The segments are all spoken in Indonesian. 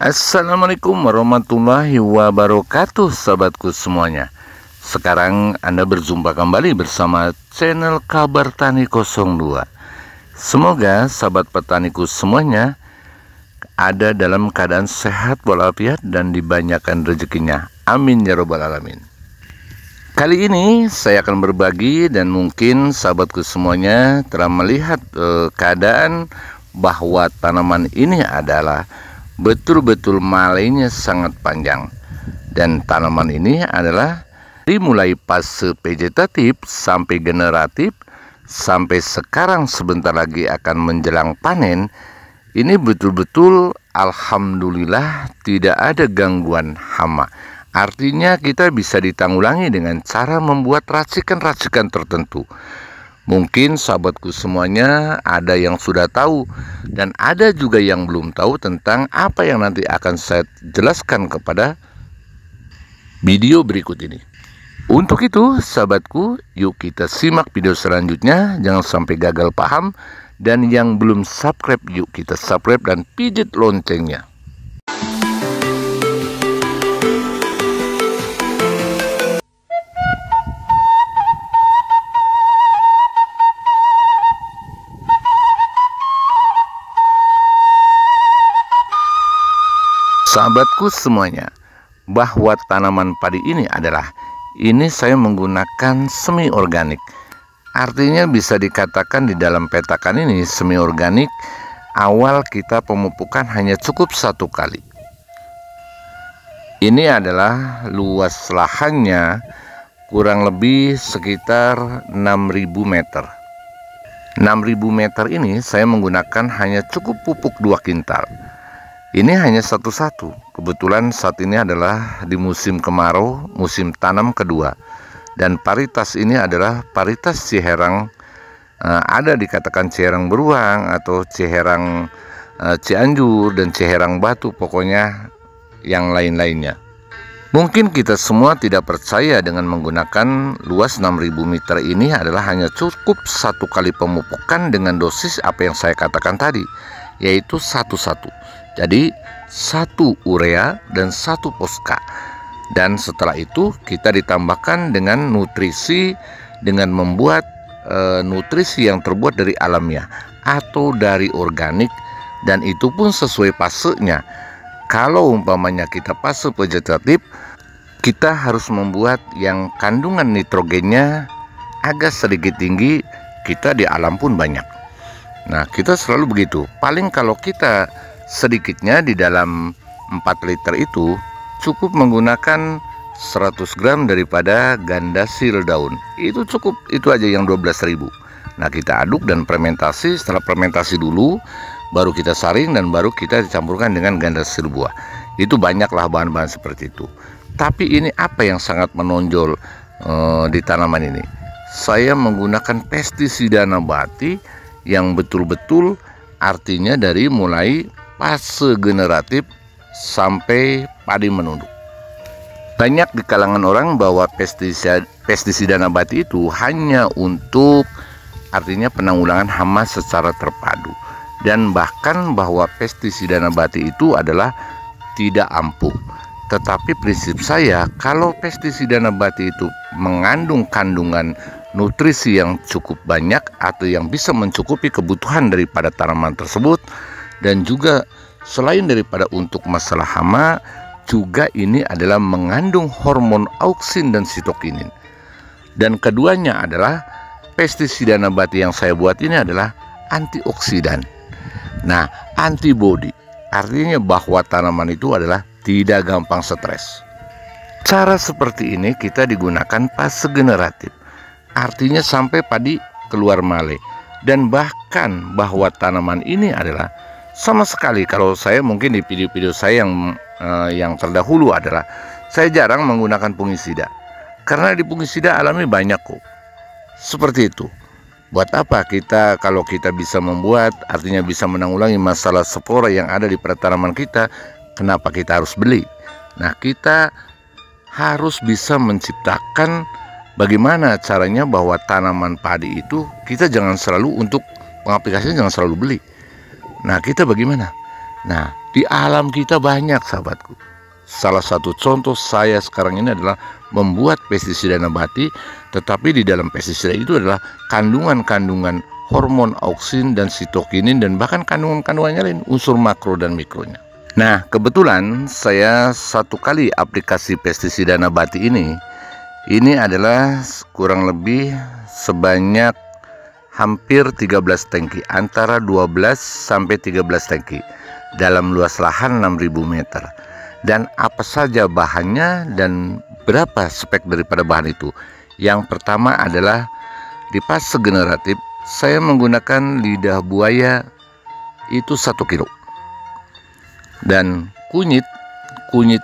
Assalamualaikum warahmatullahi wabarakatuh, sahabatku semuanya. Sekarang Anda berjumpa kembali bersama channel Kabar Tani 02. Semoga sahabat petaniku semuanya ada dalam keadaan sehat walafiat dan dibanyakan rezekinya. Amin ya robbal alamin. Kali ini saya akan berbagi, dan mungkin sahabatku semuanya telah melihat keadaan bahwa tanaman ini adalah betul-betul malainya sangat panjang. Dan tanaman ini adalah dimulai fase vegetatif sampai generatif, sampai sekarang sebentar lagi akan menjelang panen. Ini betul-betul alhamdulillah tidak ada gangguan hama. Artinya kita bisa ditanggulangi dengan cara membuat racikan-racikan tertentu. Mungkin sahabatku semuanya ada yang sudah tahu, dan ada juga yang belum tahu tentang apa yang nanti akan saya jelaskan kepada video berikut ini. Untuk itu sahabatku, yuk kita simak video selanjutnya, jangan sampai gagal paham. Dan yang belum subscribe, yuk kita subscribe dan pijit loncengnya. Sahabatku semuanya, bahwa tanaman padi ini saya menggunakan semi organik. Artinya bisa dikatakan di dalam petakan ini semi organik. Awal kita pemupukan hanya cukup 1 kali. Ini adalah luas lahannya kurang lebih sekitar 6.000 meter. 6.000 meter ini saya menggunakan hanya cukup pupuk 2 kintal. Ini hanya satu-satu. Kebetulan saat ini adalah di musim kemarau, musim tanam kedua. Dan paritas ini adalah paritas Ciherang. Ada dikatakan Ciherang Beruang atau Ciherang Cianjur dan Ciherang Batu, pokoknya yang lain-lainnya. Mungkin kita semua tidak percaya dengan menggunakan luas 6.000 meter ini adalah hanya cukup 1 kali pemupukan dengan dosis apa yang saya katakan tadi, yaitu 1-1. Jadi 1 urea dan 1 poska. Dan setelah itu kita ditambahkan dengan nutrisi, dengan membuat nutrisi yang terbuat dari alamiah atau dari organik, dan itu pun sesuai fasenya. Kalau umpamanya kita fase vegetatif, kita harus membuat yang kandungan nitrogennya agak sedikit tinggi, kita di alam pun banyak. Nah, kita selalu begitu. Paling kalau kita sedikitnya di dalam 4 liter itu cukup menggunakan 100 gram daripada gandasil daun. Itu cukup, itu aja yang 12.000. Nah, kita aduk dan fermentasi. Setelah fermentasi dulu baru kita saring dan baru kita dicampurkan dengan gandasil buah. Itu banyaklah bahan-bahan seperti itu. Tapi ini apa yang sangat menonjol di tanaman ini? Saya menggunakan pestisida nabati yang betul-betul artinya dari mulai fase generatif sampai padi menunduk. Banyak di kalangan orang bahwa pestisida nabati itu hanya untuk artinya penanggulangan hama secara terpadu, dan bahkan bahwa pestisida nabati itu adalah tidak ampuh. Tetapi prinsip saya, kalau pestisida nabati itu mengandung kandungan nutrisi yang cukup banyak atau yang bisa mencukupi kebutuhan daripada tanaman tersebut, dan juga selain daripada untuk masalah hama, juga ini adalah mengandung hormon auksin dan sitokinin. Dan keduanya adalah pestisida nabati yang saya buat ini adalah antioksidan. Nah, antibody artinya bahwa tanaman itu adalah tidak gampang stres. Cara seperti ini kita digunakan fase generatif, artinya sampai padi keluar male. Dan bahkan bahwa tanaman ini adalah sama sekali, kalau saya mungkin di video-video saya yang terdahulu adalah saya jarang menggunakan fungisida, karena di fungisida alami banyak kok. Seperti itu. Buat apa kita kalau kita bisa membuat, artinya bisa menanggulangi masalah spora yang ada di tanaman kita, kenapa kita harus beli? Nah, kita harus bisa menciptakan bagaimana caranya bahwa tanaman padi itu kita jangan selalu untuk pengaplikasian, jangan selalu beli. Nah, kita bagaimana? Nah, Di alam kita banyak, sahabatku. Salah satu contoh saya sekarang ini adalah membuat pestisida nabati, tetapi di dalam pestisida itu adalah kandungan-kandungan hormon auksin dan sitokinin, dan bahkan kandungan-kandungannya lain, unsur makro dan mikronya. Nah, kebetulan saya satu kali aplikasi pestisida nabati ini adalah kurang lebih sebanyak hampir 13 tangki, antara 12 sampai 13 tangki dalam luas lahan 6.000 meter. Dan apa saja bahannya dan berapa spek daripada bahan itu? Yang pertama adalah di fase generatif saya menggunakan lidah buaya itu 1 kilo, dan kunyit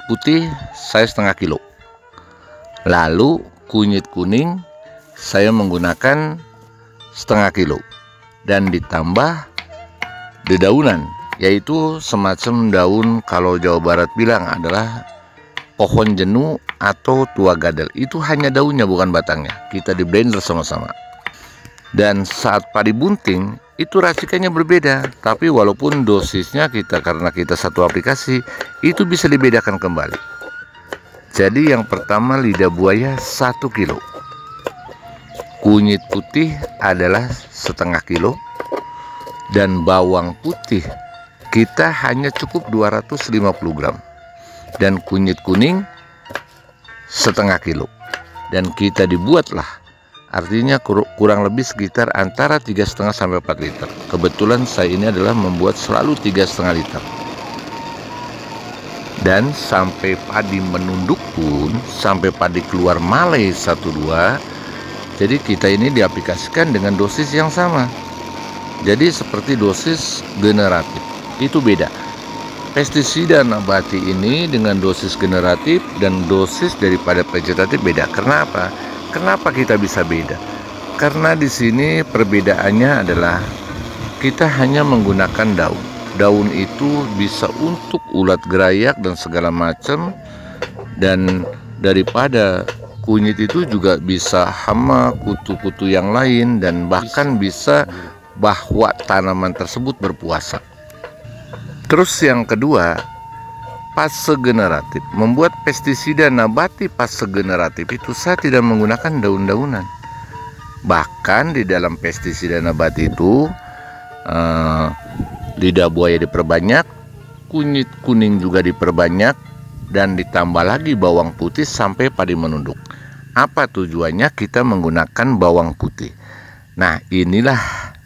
putih saya setengah kilo. Lalu kunyit kuning saya menggunakan setengah kilo, dan ditambah dedaunan, yaitu semacam daun, kalau Jawa Barat bilang adalah pohon jenuh atau tua gadel. Itu hanya daunnya, bukan batangnya. Kita di blender sama-sama. Dan saat padi bunting itu racikannya berbeda, tapi walaupun dosisnya karena kita satu aplikasi, itu bisa dibedakan kembali. Jadi yang pertama lidah buaya 1 kilo, kunyit putih adalah setengah kilo, dan bawang putih kita hanya cukup 250 gram, dan kunyit kuning setengah kilo. Dan kita dibuatlah, artinya kurang lebih sekitar antara 3,5 sampai 4 liter. Kebetulan saya ini adalah membuat selalu 3,5 liter. Dan sampai padi menunduk pun, sampai padi keluar malai 1-2, jadi kita ini diaplikasikan dengan dosis yang sama. Jadi seperti dosis generatif, itu beda. Pestisida nabati ini dengan dosis generatif dan dosis daripada vegetatif beda. Karena apa? Kenapa kita bisa beda? Karena di sini perbedaannya adalah kita hanya menggunakan daun. Daun itu bisa untuk ulat gerayak dan segala macam, dan daripada kunyit itu juga bisa hama, kutu-kutu yang lain, dan bahkan bisa bahwa tanaman tersebut berpuasa. Terus yang kedua, fase generatif. Membuat pestisida nabati fase generatif itu saya tidak menggunakan daun-daunan. Bahkan di dalam pestisida nabati itu lidah buaya diperbanyak, kunyit kuning juga diperbanyak, dan ditambah lagi bawang putih sampai padi menunduk. Apa tujuannya kita menggunakan bawang putih? Nah, inilah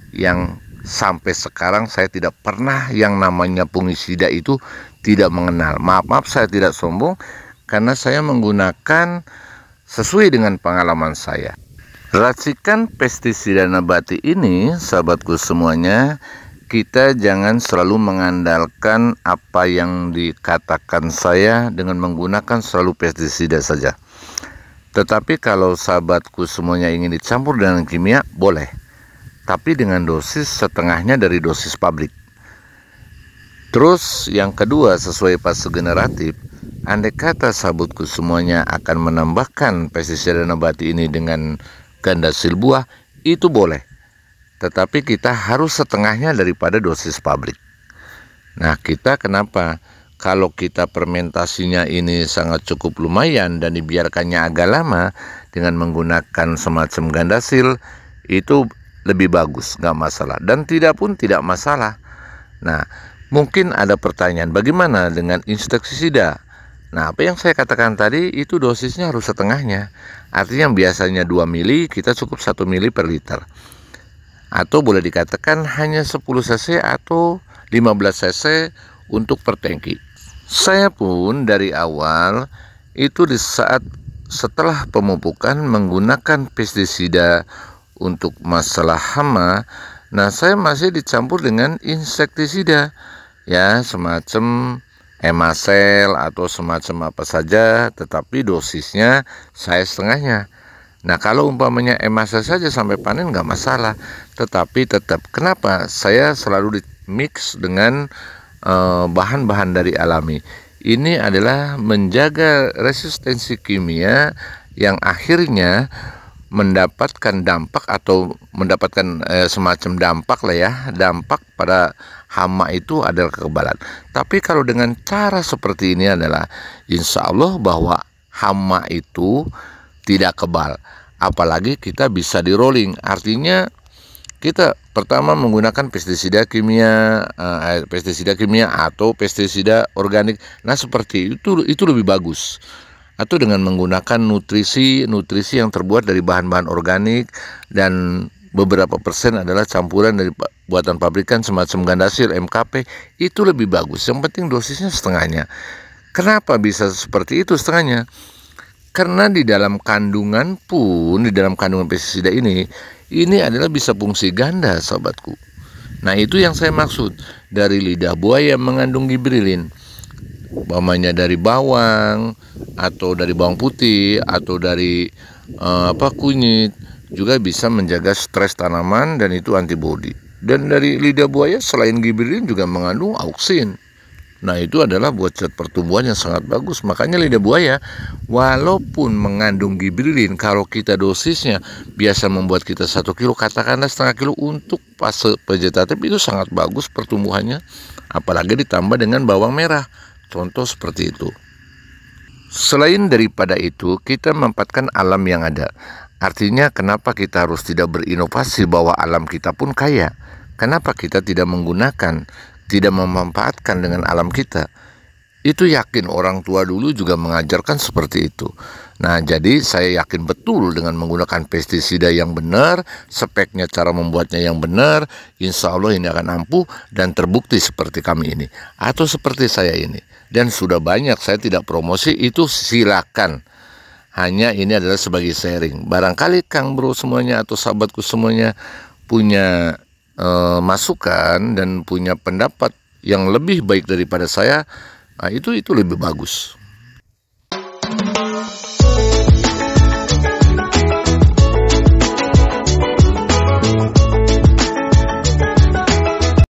yang sampai sekarang saya tidak pernah yang namanya fungisida itu tidak mengenal. Maaf saya tidak sombong, karena saya menggunakan sesuai dengan pengalaman saya. Racikan pestisida nabati ini, sahabatku semuanya, kita jangan selalu mengandalkan apa yang dikatakan saya dengan menggunakan selalu pestisida saja. Tetapi kalau sahabatku semuanya ingin dicampur dengan kimia, boleh, tapi dengan dosis setengahnya dari dosis pabrik. Terus yang kedua, sesuai fase generatif, andai kata sahabatku semuanya akan menambahkan pestisida nabati ini dengan gandasil buah, itu boleh, tetapi kita harus setengahnya daripada dosis pabrik. Nah, kita kenapa? Kalau kita fermentasinya ini sangat cukup lumayan dan dibiarkannya agak lama dengan menggunakan semacam gandasil, itu lebih bagus, nggak masalah, dan tidak masalah. Nah, mungkin ada pertanyaan, bagaimana dengan insektisida? Nah, apa yang saya katakan tadi itu dosisnya harus setengahnya. Artinya yang biasanya 2 mili, kita cukup 1 mili per liter. Atau boleh dikatakan hanya 10 cc atau 15 cc untuk per tangki. Saya pun dari awal itu di saat setelah pemupukan menggunakan pestisida untuk masalah hama, nah saya masih dicampur dengan insektisida, ya semacam emasel atau semacam apa saja, tetapi dosisnya saya setengahnya. Nah, kalau umpamanya emasel saja sampai panen nggak masalah, tetapi tetap kenapa saya selalu di mix dengan bahan-bahan dari alami. Ini adalah menjaga resistensi kimia yang akhirnya mendapatkan dampak atau mendapatkan semacam dampak lah ya, dampak pada hama itu adalah kekebalan. Tapi kalau dengan cara seperti ini adalah insya Allah bahwa hama itu tidak kebal. Apalagi kita bisa di rolling, artinya kita pertama menggunakan pestisida kimia atau pestisida organik. Nah seperti itu lebih bagus. Atau dengan menggunakan nutrisi yang terbuat dari bahan-bahan organik dan beberapa persen adalah campuran dari buatan pabrikan semacam Gandasir, MKP, itu lebih bagus. Yang penting dosisnya setengahnya. Kenapa bisa seperti itu setengahnya? Karena di dalam kandungan pestisida ini adalah bisa fungsi ganda, sahabatku. Nah itu yang saya maksud, dari lidah buaya mengandung gibberellin, umpamanya dari bawang atau dari bawang putih atau dari kunyit, juga bisa menjaga stres tanaman dan itu antibodi. Dan dari lidah buaya selain gibberellin juga mengandung auksin. Nah itu adalah buat zat pertumbuhan yang sangat bagus. Makanya lidah buaya walaupun mengandung gibberellin, kalau kita dosisnya biasa membuat kita 1 kilo, katakanlah setengah kilo untuk fase vegetatif, itu sangat bagus pertumbuhannya. Apalagi ditambah dengan bawang merah, contoh seperti itu. Selain daripada itu, kita memanfaatkan alam yang ada. Artinya kenapa kita harus tidak berinovasi bahwa alam kita pun kaya? Kenapa kita tidak memanfaatkan dengan alam kita? Itu yakin orang tua dulu juga mengajarkan seperti itu. Nah jadi saya yakin betul dengan menggunakan pestisida yang benar, speknya, cara membuatnya yang benar, insya Allah ini akan ampuh dan terbukti seperti kami ini atau seperti saya ini. Dan sudah banyak, saya tidak promosi, itu silakan. Hanya ini adalah sebagai sharing. Barangkali Kang Bro semuanya atau sahabatku semuanya punya masukan dan punya pendapat yang lebih baik daripada saya, nah itu lebih bagus.